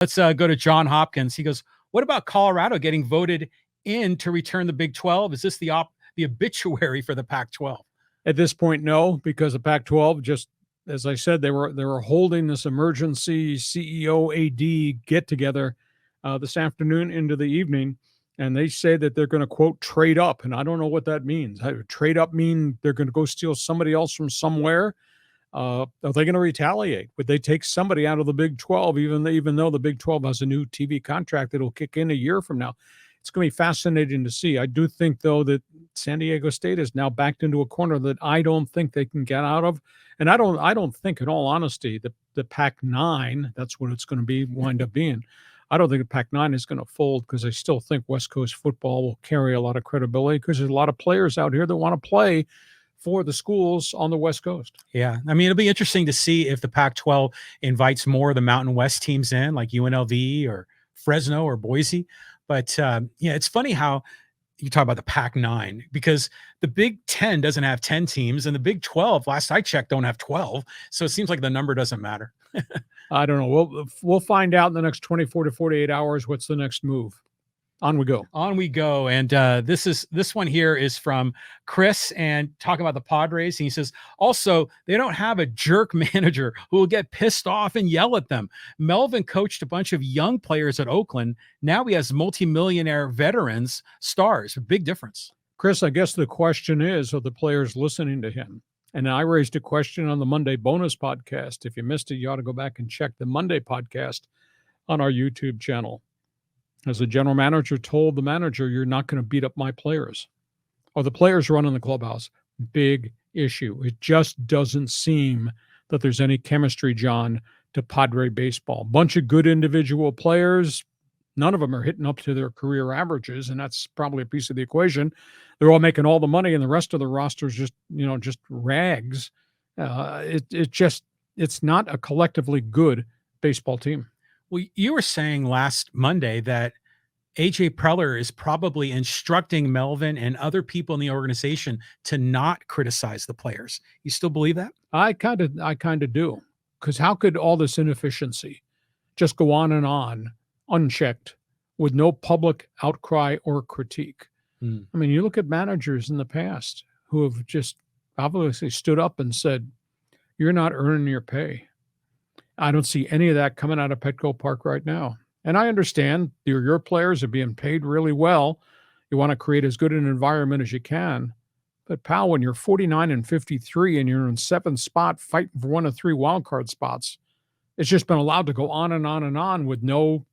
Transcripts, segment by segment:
Let's go to John Hopkins. He goes, what about Colorado getting voted in to return the Big 12? Is this the obituary for the Pac-12? At this point, no, because the Pac-12, just as I said, they were holding this emergency CEO AD get together this afternoon into the evening, and they say that they're going to, quote, trade up. And I don't know what that means. Trade up mean they're going to go steal somebody else from somewhere? Are they going to retaliate? Would they take somebody out of the Big 12, even though the Big 12 has a new TV contract that will kick in a year from now? It's going to be fascinating to see. I do think, though, that San Diego State is now backed into a corner that I don't think they can get out of. And I don't think, in all honesty, that the Pac-9, that's what it's going to be, wind up being. I don't think the Pac-9 is going to fold, because I still think West Coast football will carry a lot of credibility, because there's a lot of players out here that want to play for the schools on the West Coast. Yeah. I mean, it'll be interesting to see if the Pac-12 invites more of the Mountain West teams in, like UNLV or Fresno or Boise. But yeah, it's funny how you talk about the Pac-9, because the Big 10 doesn't have 10 teams, and the Big 12, last I checked, don't have 12. So it seems like the number doesn't matter. I don't know. We'll find out in the next 24 to 48 hours what's the next move. On we go. On we go. And this one here is from Chris, and talking about the Padres. And he says, also, they don't have a jerk manager who will get pissed off and yell at them. Melvin coached a bunch of young players at Oakland. Now he has multimillionaire veterans, stars. A big difference. Chris, I guess the question is, are the players listening to him? And I raised a question on the Monday bonus podcast. If you missed it, you ought to go back and check the Monday podcast on our YouTube channel. As the general manager told the manager, you're not going to beat up my players. Or the players running the clubhouse. Big issue. It just doesn't seem that there's any chemistry, John, to Padre baseball. Bunch of good individual players. None of them are hitting up to their career averages, and that's probably a piece of the equation. They're all making all the money, and the rest of the roster's just rags. It's not a collectively good baseball team. Well, you were saying last Monday that AJ Preller is probably instructing Melvin and other people in the organization to not criticize the players. You still believe that? I kind of do. Because how could all this inefficiency just go on and on, unchecked, with no public outcry or critique? I mean, you look at managers in the past who have just obviously stood up and said, you're not earning your pay. I don't see any of that coming out of Petco Park right now. And I understand your players are being paid really well. You want to create as good an environment as you can. But, pal, when you're 49-53 and you're in 7th spot fighting for one of 3 wildcard spots, it's just been allowed to go on and on and on with no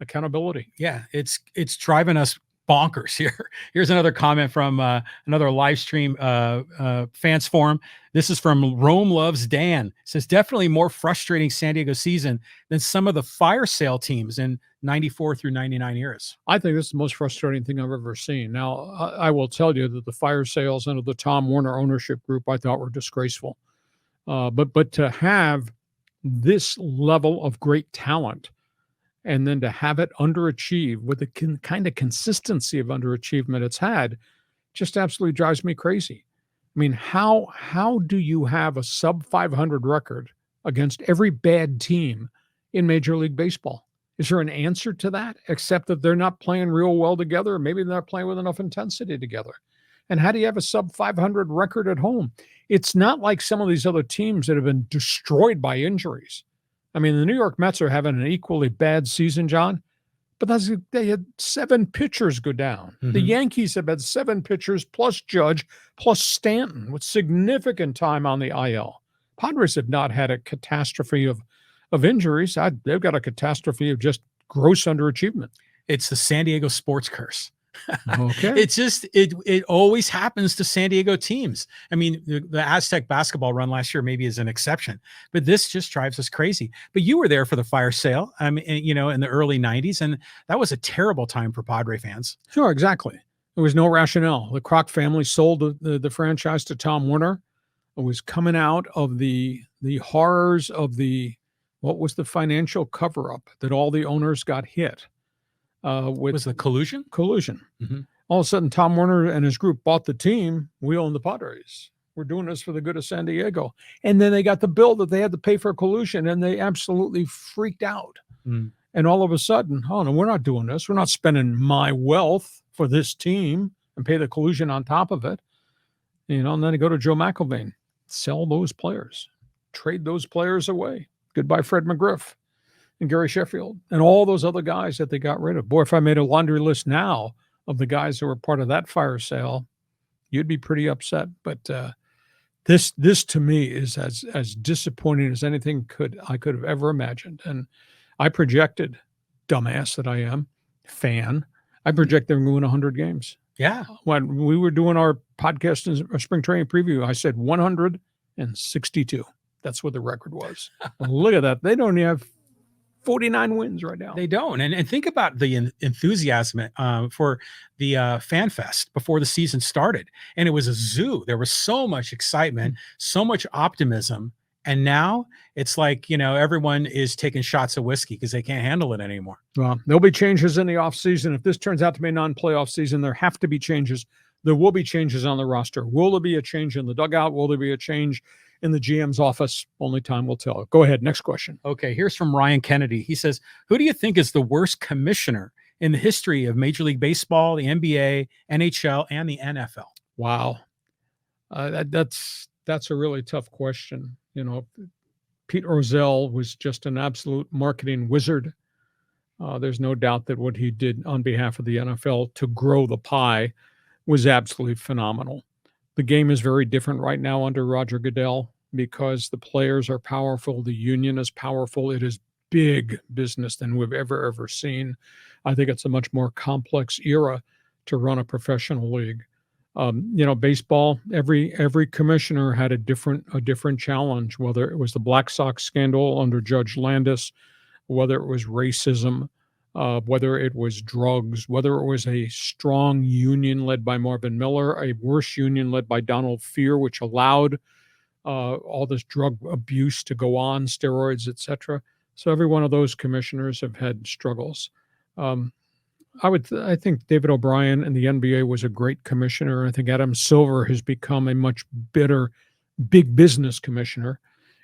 accountability. Yeah, it's driving us bonkers here. Here's another comment from another live stream fans forum. This is from Rome Loves Dan. It says, definitely more frustrating San Diego season than some of the fire sale teams in 94 through 99 eras. I think this is the most frustrating thing I've ever seen. Now, I will tell you that the fire sales under the Tom Werner ownership group I thought were disgraceful. But to have this level of great talent and then to have it underachieve with the kind of consistency of underachievement it's had just absolutely drives me crazy. I mean, how do you have a sub-500 record against every bad team in Major League Baseball? Is there an answer to that, except that they're not playing real well together? Maybe they're not playing with enough intensity together. And how do you have a sub-500 record at home? It's not like some of these other teams that have been destroyed by injuries. I mean, the New York Mets are having an equally bad season, John, but they had 7 pitchers go down. Mm-hmm. The Yankees have had 7 pitchers plus Judge plus Stanton with significant time on the IL. Padres have not had a catastrophe of injuries. They've got a catastrophe of just gross underachievement. It's the San Diego sports curse. Okay. It's just, it always happens to San Diego teams. I mean, the Aztec basketball run last year maybe is an exception, but this just drives us crazy. But you were there for the fire sale, I mean, in the early 90s, and that was a terrible time for Padre fans. Sure, exactly. There was no rationale. The Kroc family sold the franchise to Tom Werner. It was coming out of the horrors of what was the financial cover-up that all the owners got hit. Was the collusion? Collusion. Mm-hmm. All of a sudden, Tom Werner and his group bought the team. We own the Padres. We're doing this for the good of San Diego. And then they got the bill that they had to pay for collusion, and they absolutely freaked out. Mm. And all of a sudden, oh, no, we're not doing this. We're not spending my wealth for this team and pay the collusion on top of it. And then they go to Joe McElvain, sell those players, trade those players away. Goodbye, Fred McGriff and Gary Sheffield and all those other guys that they got rid of. Boy, if I made a laundry list now of the guys who were part of that fire sale, you'd be pretty upset. But this to me is as disappointing as anything I could have ever imagined. And I projected, dumbass that I am, fan, I projected them to win 100 games. Yeah. When we were doing our podcast in spring training preview, I said 162. That's what the record was. Look at that. They don't even have 49 wins right now. They don't. And think about the enthusiasm for the Fan Fest before the season started. And it was a zoo. There was so much excitement, so much optimism. And now it's like, everyone is taking shots of whiskey because they can't handle it anymore. Well, there'll be changes in the offseason. If this turns out to be a non-playoff season, there have to be changes. There will be changes on the roster. Will there be a change in the dugout? Will there be a change in the GM's office? Only time will tell. Go ahead. Next question. Okay, here's from Ryan Kennedy. He says, who do you think is the worst commissioner in the history of Major League Baseball, the NBA, NHL, and the NFL? Wow. That's a really tough question. Pete Rozelle was just an absolute marketing wizard. There's no doubt that what he did on behalf of the NFL to grow the pie was absolutely phenomenal. The game is very different right now under Roger Goodell because the players are powerful. The union is powerful. It is big business than we've ever seen. I think it's a much more complex era to run a professional league. Baseball, every commissioner had a different challenge, whether it was the Black Sox scandal under Judge Landis, whether it was racism, whether it was drugs, whether it was a strong union led by Marvin Miller, a worse union led by Donald Fear, which allowed all this drug abuse to go on, steroids, etc. So every one of those commissioners have had struggles. I think David O'Brien in the NBA was a great commissioner. I think Adam Silver has become a much better big business commissioner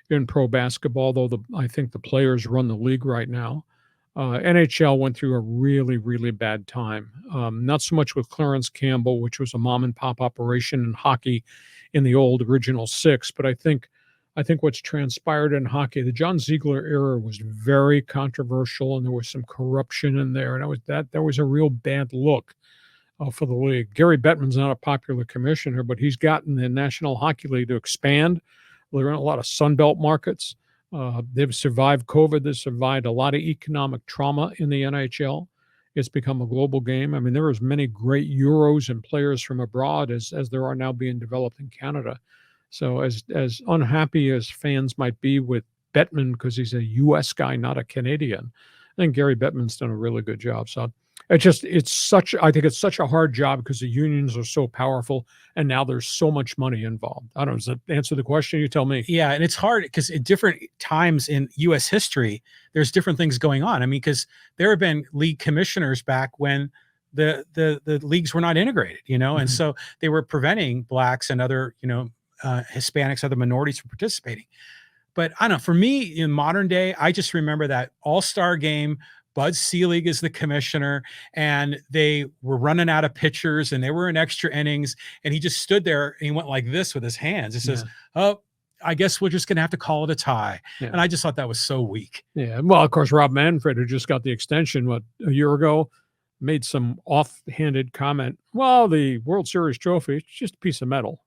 in pro basketball, though I think the players run the league right now. NHL went through a really, really bad time. Not so much with Clarence Campbell, which was a mom and pop operation in hockey in the old original six, but I think what's transpired in hockey, the John Ziegler era was very controversial, and there was some corruption in there, and that was a real bad look for the league. Gary Bettman's not a popular commissioner, but he's gotten the National Hockey League to expand. They're in a lot of Sunbelt markets. They've survived COVID. They've survived a lot of economic trauma in the NHL. It's become a global game. I mean, there are as many great Euros and players from abroad as there are now being developed in Canada. So as unhappy as fans might be with Bettman because he's a U.S. guy, not a Canadian, I think Gary Bettman's done a really good job. So I think it's such a hard job because the unions are so powerful and now there's so much money involved. I don't know, does that answer the question? You tell me. Yeah, and it's hard because at different times in U.S. history, there's different things going on. I mean, because there have been league commissioners back when the leagues were not integrated, and so they were preventing blacks and other, Hispanics, other minorities from participating. But I don't know, for me in modern day, I just remember that all-star game, Bud Selig is the commissioner, and they were running out of pitchers and they were in extra innings. And he just stood there and he went like this with his hands. He says, oh, I guess we're just going to have to call it a tie. Yeah. And I just thought that was so weak. Yeah. Well, of course, Rob Manfred, who just got the extension, a year ago, made some offhanded comment. Well, the World Series trophy, it's just a piece of metal.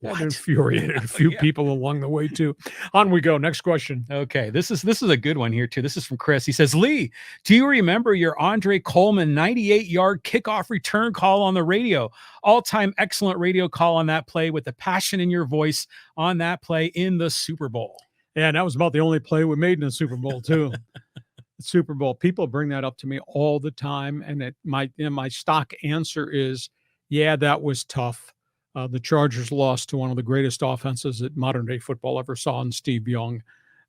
That infuriated a few people along the way, too. On we go. Next question. Okay. This is a good one here, too. This is from Chris. He says, Lee, do you remember your Andre Coleman 98-yard kickoff return call on the radio? All-time excellent radio call on that play with the passion in your voice on that play in the Super Bowl. Yeah, and that was about the only play we made in the Super Bowl, too. Super Bowl. People bring that up to me all the time, and my stock answer is, yeah, that was tough. The Chargers lost to one of the greatest offenses that modern-day football ever saw in Steve Young.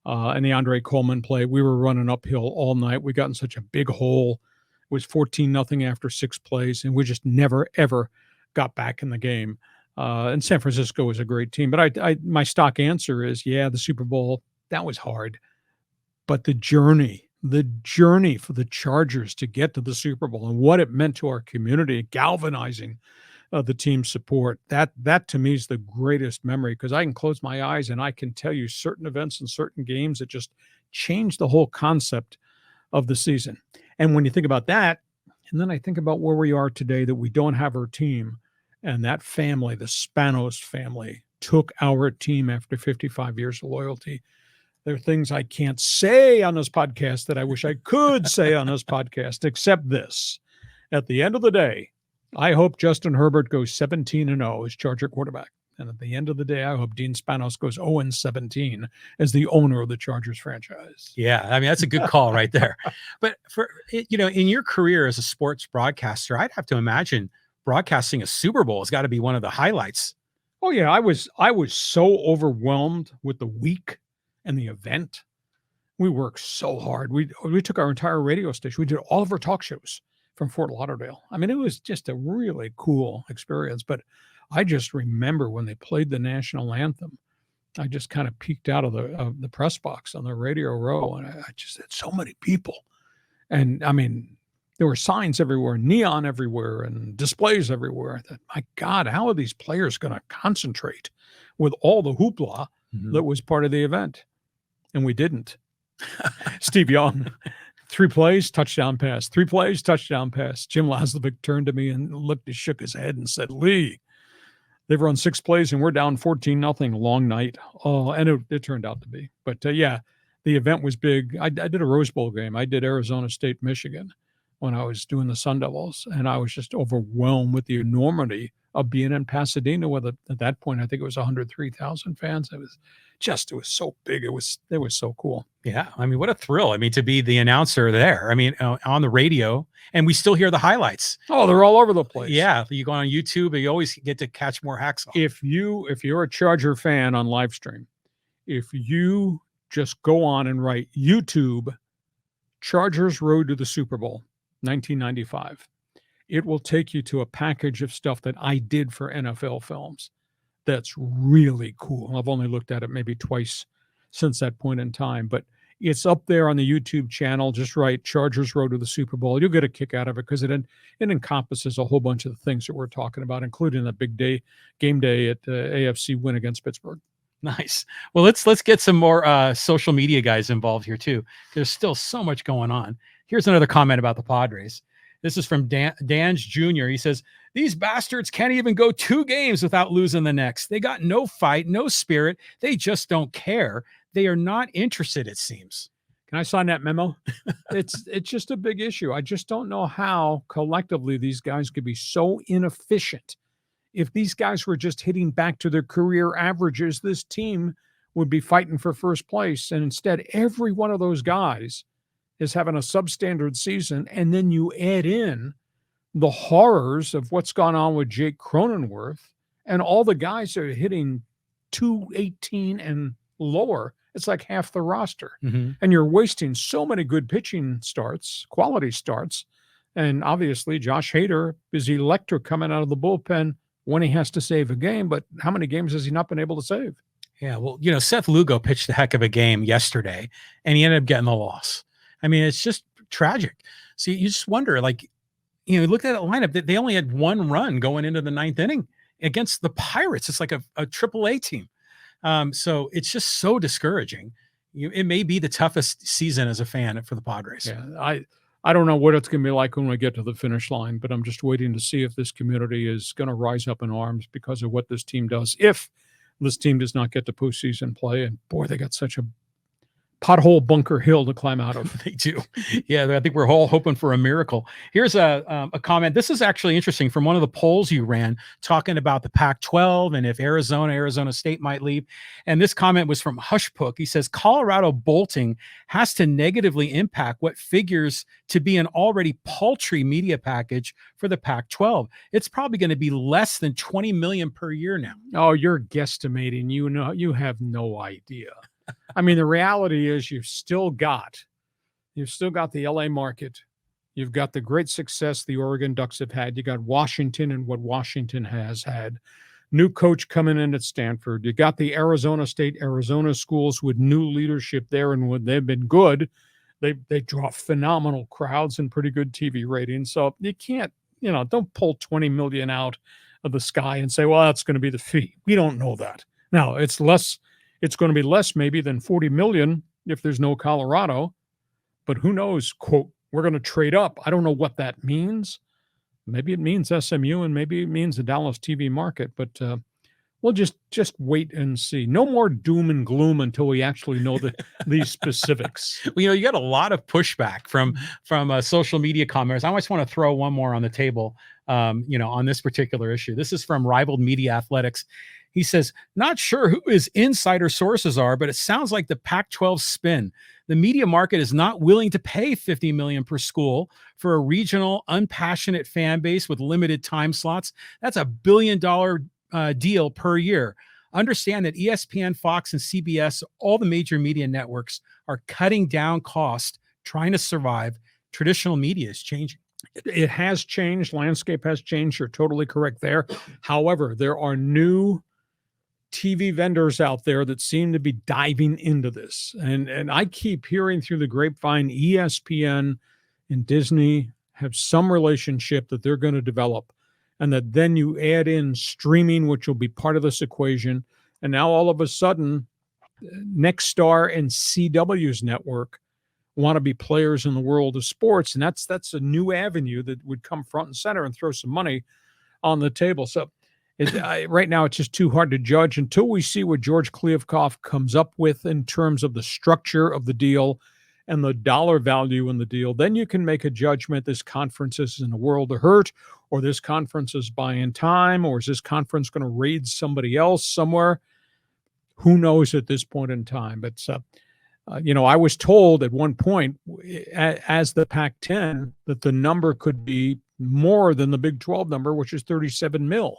And the Andre Coleman play, we were running uphill all night. We got in such a big hole. It was 14-0 after 6 plays, and we just never, ever got back in the game. And San Francisco was a great team. But my stock answer is, yeah, the Super Bowl, that was hard. But the journey the journey for the Chargers to get to the Super Bowl and what it meant to our community, galvanizing the team support. That to me is the greatest memory, because I can close my eyes and I can tell you certain events and certain games that just changed the whole concept of the season. And when you think about that, and then I think about where we are today, that we don't have our team, and that family, the Spanos family, took our team after 55 years of loyalty. There are things I can't say on this podcast that I wish I could say on this podcast, except this. At the end of the day, I hope Justin Herbert goes 17-0 as Charger quarterback. And at the end of the day, I hope Dean Spanos goes 0-17 as the owner of the Chargers franchise. Yeah, I mean, that's a good call right there. But in your career as a sports broadcaster, I'd have to imagine broadcasting a Super Bowl has got to be one of the highlights. Oh yeah, I was so overwhelmed with the week and the event. We worked so hard. We took our entire radio station. We did all of our talk shows from Fort Lauderdale. I mean, it was just a really cool experience. But I just remember when they played the national anthem, I just kind of peeked out of the press box on the radio row, and I just had so many people. And I mean, there were signs everywhere, neon everywhere, and displays everywhere. I thought, my God, how are these players going to concentrate with all the hoopla that was part of the event? And we didn't. Steve Young, 3 plays, touchdown pass. 3 plays, touchdown pass. Jim Laslovic turned to me and shook his head and said, Lee, they've run 6 plays and we're down 14-0. Long night. Oh, and it turned out to be. But yeah, the event was big. I did a Rose Bowl game. I did Arizona State, Michigan when I was doing the Sun Devils. And I was just overwhelmed with the enormity of being in Pasadena with, at that point, I think it was 103,000 fans. It was so big. It was so cool. Yeah. I mean, what a thrill. I mean, to be the announcer there, I mean, on the radio, and we still hear the highlights. Oh, they're all over the place. Yeah. You go on YouTube, you always get to catch more Hacksaw. If you're a Charger fan on live stream, if you just go on and write YouTube, Chargers Road to the Super Bowl, 1995, it will take you to a package of stuff that I did for NFL Films. That's really cool. I've only looked at it maybe twice since that point in time, but it's up there on the YouTube channel. Just write Chargers Road to the Super Bowl. You'll get a kick out of it because it encompasses a whole bunch of the things that we're talking about, including the big game day at AFC win against Pittsburgh. Nice. Well, let's get some more social media guys involved here too. There's still so much going on. Here's another comment about the Padres. This is from Dan's Jr. He says, these bastards can't even go 2 games without losing the next. They got no fight, no spirit. They just don't care. They are not interested, it seems. Can I sign that memo? It's just a big issue. I just don't know how collectively these guys could be so inefficient. If these guys were just hitting back to their career averages, this team would be fighting for first place. And instead, every one of those guys is having a substandard season, and then you add in the horrors of what's gone on with Jake Cronenworth, and all the guys that are hitting 218 and lower. It's like half the roster. And you're wasting so many good pitching starts, quality starts. And obviously, Josh Hader is electric coming out of the bullpen when he has to save a game, but how many games has he not been able to save? Yeah, well, Seth Lugo pitched a heck of a game yesterday, and he ended up getting the loss. I mean, it's just tragic. So you just wonder, look at that lineup. They only had 1 run going into the 9th inning against the Pirates. It's like a AAA team. So it's just so discouraging. It may be the toughest season as a fan for the Padres. Yeah, I don't know what it's going to be like when we get to the finish line, but I'm just waiting to see if this community is going to rise up in arms because of what this team does. If this team does not get to postseason play, and boy, they got such a pothole bunker hill to climb out of. They do. Yeah, I think we're all hoping for a miracle. Here's a comment. This is actually interesting from one of the polls you ran talking about the Pac-12 and if Arizona State might leave. And this comment was from Hushpook. He says, Colorado bolting has to negatively impact what figures to be an already paltry media package for the Pac-12. It's probably going to be less than $20 million per year now. Oh, you're guesstimating. You have no idea. I mean, the reality is you've still got the LA market. You've got the great success the Oregon Ducks have had. You got Washington and what Washington has had. New coach coming in at Stanford. You got the Arizona schools with new leadership there, and they've been good. They draw phenomenal crowds and pretty good TV ratings. So you can't, don't pull 20 million out of the sky and say, well, that's going to be the fee. We don't know that. Now, it's going to be less maybe than 40 million if there's no Colorado, but who knows, quote, we're going to trade up. I don't know what that means. Maybe it means SMU and maybe it means the Dallas TV market, but we'll just wait and see. No more doom and gloom until we actually know these specifics. Well, you got a lot of pushback from social media commenters. I just want to throw one more on the table, on this particular issue. This is from Rivaled Media Athletics. He says, not sure who his insider sources are, but it sounds like the Pac-12 spin. The media market is not willing to pay $50 million per school for a regional, unpassionate fan base with limited time slots. That's $1 billion deal per year. Understand that ESPN, Fox, and CBS, all the major media networks, are cutting down cost, trying to survive. Traditional media is changing. It has changed. Landscape has changed. You're totally correct there. However, there are new TV vendors out there that seem to be diving into this. And I keep hearing through the grapevine, ESPN and Disney have some relationship that they're going to develop, and that then you add in streaming, which will be part of this equation. And now all of a sudden, Nexstar and CW's network want to be players in the world of sports. And that's a new avenue that would come front and center and throw some money on the table. So right now, it's just too hard to judge until we see what George Kliavkoff comes up with in terms of the structure of the deal and the dollar value in the deal. Then you can make a judgment. This conference is in a world of hurt, or this conference is buying time, or is this conference going to raid somebody else somewhere? Who knows at this point in time? But, I was told at one point, as the Pac-10, that the number could be more than the Big 12 number, which is 37 mil.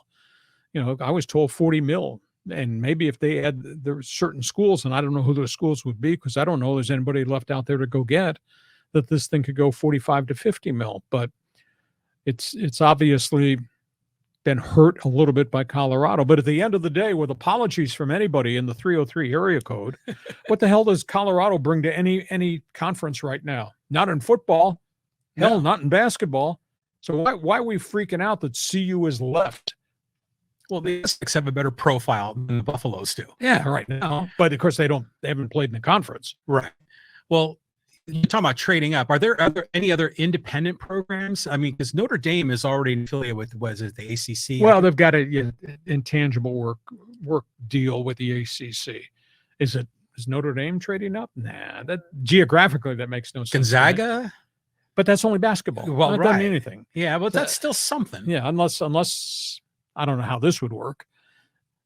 I was told 40 mil. And maybe if they add there were certain schools, and I don't know who those schools would be, because I don't know there's anybody left out there to go get, that this thing could go 45 to 50 mil. But it's obviously been hurt a little bit by Colorado. But at the end of the day, with apologies from anybody in the 303 area code, what the hell does Colorado bring to any conference right now? Not in football. Hell, not in basketball. So why are we freaking out that CU is left? Well, the Aztecs have a better profile than the Buffaloes do. Yeah, right now. But of course, they haven't played in the conference. Right. Well, you're talking about trading up. Are there any other independent programs? I mean, because Notre Dame is already affiliated with, what is it, the ACC? Well, they've got an intangible work deal with the ACC. Is Notre Dame trading up? Nah, that geographically that makes no sense. Gonzaga? But that's only basketball. Well, that doesn't mean anything. Yeah, but that's still something. Yeah, unless I don't know how this would work.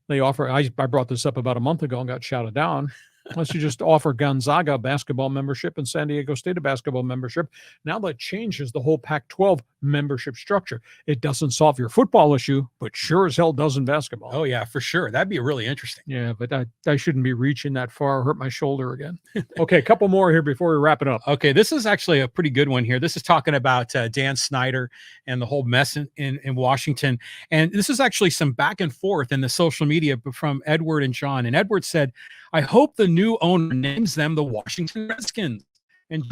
They offer, I brought this up about a month ago and got shouted down. Unless you just offer Gonzaga a basketball membership and San Diego State a basketball membership. Now that changes the whole Pac-12 membership structure. It doesn't solve your football issue, but sure as hell does in basketball. Oh, yeah, for sure. That'd be really interesting. Yeah, but I shouldn't be reaching that far. Hurt my shoulder again. Okay, a couple more here before we wrap it up. Okay, this is actually a pretty good one here. This is talking about Dan Snyder and the whole mess in Washington. And this is actually some back and forth in the social media from Edward and John. And Edward said, I hope the new owner names them the Washington Redskins. And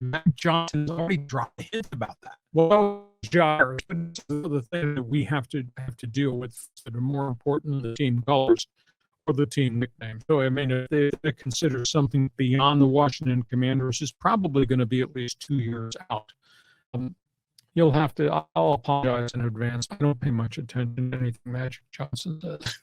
Matt Johnson's already dropped a hint about that. Well, Jar, the thing that we have to deal with that are more important than the team colors or the team nickname. So, I mean, if they consider something beyond the Washington Commanders, is probably going to be at least 2 years out. You'll have to, I'll apologize in advance. I don't pay much attention to anything Magic Johnson does.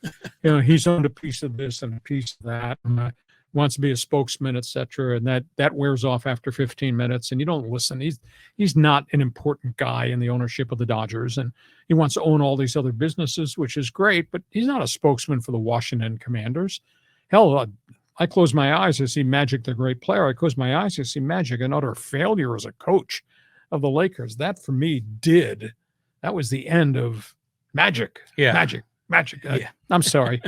He's owned a piece of this and a piece of that, and wants to be a spokesman, etc. And that wears off after 15 minutes, and you don't listen. He's not an important guy in the ownership of the Dodgers, and he wants to own all these other businesses, which is great, but he's not a spokesman for the Washington Commanders. Hell, I close my eyes to see Magic, the great player. I close my eyes to see Magic, an utter failure as a coach of the Lakers. That for me that was the end of Magic. Yeah. Magic. Yeah. I'm sorry.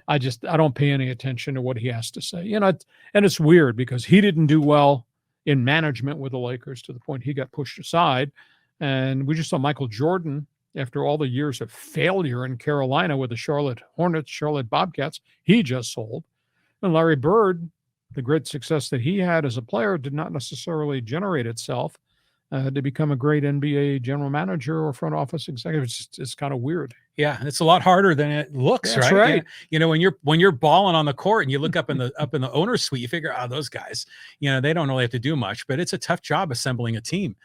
I don't pay any attention to what he has to say. And it's weird because he didn't do well in management with the Lakers to the point he got pushed aside. And we just saw Michael Jordan, after all the years of failure in Carolina with the Charlotte Hornets, Charlotte Bobcats, he just sold. And Larry Bird, the great success that he had as a player did not necessarily generate itself to become a great NBA general manager or front office executive. It's kind of weird. Yeah, and it's a lot harder than it looks, That's right? right. When you're balling on the court and you look up in the owner's suite, you figure, oh, those guys, they don't really have to do much, but it's a tough job assembling a team.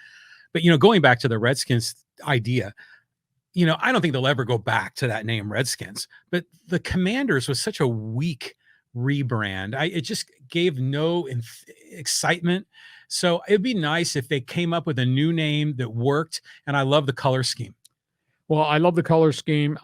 But going back to the Redskins idea, I don't think they'll ever go back to that name Redskins, but the Commanders was such a weak rebrand. It just gave no excitement. So it'd be nice if they came up with a new name that worked. And I love the color scheme. Well, I love the color scheme.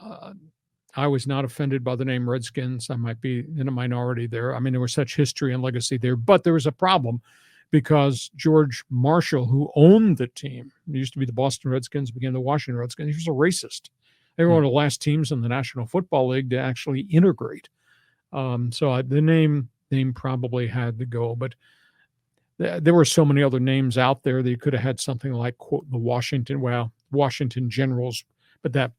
I was not offended by the name Redskins. I might be in a minority there. I mean, there was such history and legacy there, but there was a problem because George Marshall, who owned the team, used to be the Boston Redskins, became the Washington Redskins. He was a racist. They were one of the last teams in the National Football League to actually integrate. So the name probably had to go, but there were so many other names out there that you could have had something like, quote, the Washington Generals, but that's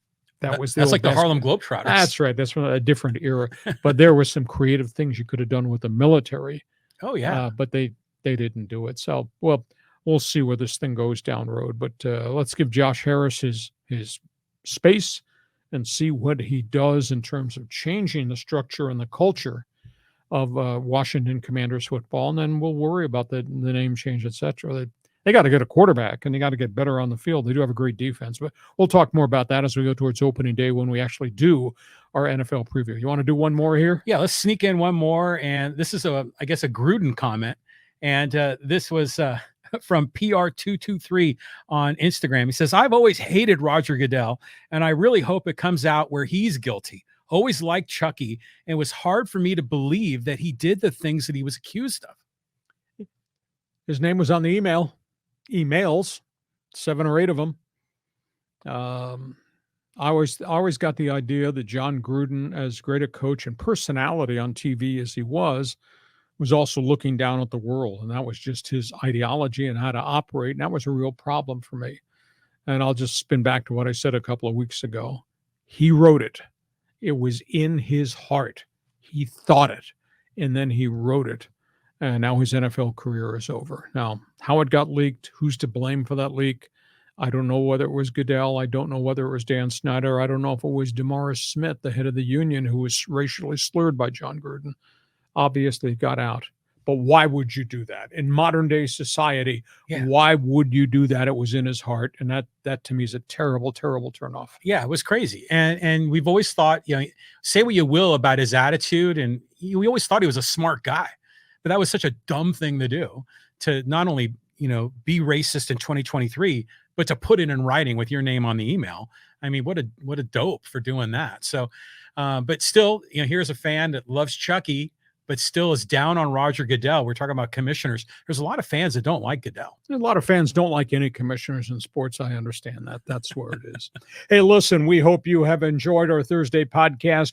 like the Harlem Globetrotters. That's right. That's from a different era. But there were some creative things you could have done with the military. Oh yeah. But they didn't do it. So, well, we'll see where this thing goes down the road. But let's give Josh Harris his space and see what he does in terms of changing the structure and the culture of Washington Commanders football. And then we'll worry about the name change, etc. They got to get a quarterback and they got to get better on the field. They do have a great defense, but we'll talk more about that as we go towards opening day when we actually do our NFL preview. You want to do one more here? Yeah, let's sneak in one more. And this is I guess a Gruden comment. And this was from PR223 on Instagram. He says, I've always hated Roger Goodell, and I really hope it comes out where he's guilty. Always liked Chucky, and it was hard for me to believe that he did the things that he was accused of. His name was on the emails, 7 or 8 of them. I always got the idea that Jon Gruden, as great a coach and personality on TV as he was also looking down at the world. And that was just his ideology and how to operate. And that was a real problem for me. And I'll just spin back to what I said a couple of weeks ago. He wrote it. It was in his heart. He thought it. And then he wrote it. And now his NFL career is over. Now, how it got leaked, who's to blame for that leak? I don't know whether it was Goodell. I don't know whether it was Dan Snyder. I don't know if it was DeMaurice Smith, the head of the union, who was racially slurred by Jon Gruden. Obviously got out. But why would you do that? In modern day society, Why would you do that? It was in his heart. And that to me is a terrible, terrible turnoff. Yeah, it was crazy. And we've always thought, say what you will about his attitude. And we always thought he was a smart guy. But that was such a dumb thing to do, to not only, be racist in 2023, but to put it in writing with your name on the email. I mean, what a dope for doing that. So, but still, here's a fan that loves Chucky, but still is down on Roger Goodell. We're talking about commissioners. There's a lot of fans that don't like Goodell. A lot of fans don't like any commissioners in sports. I understand that. That's where it is. Hey, listen, we hope you have enjoyed our Thursday podcast.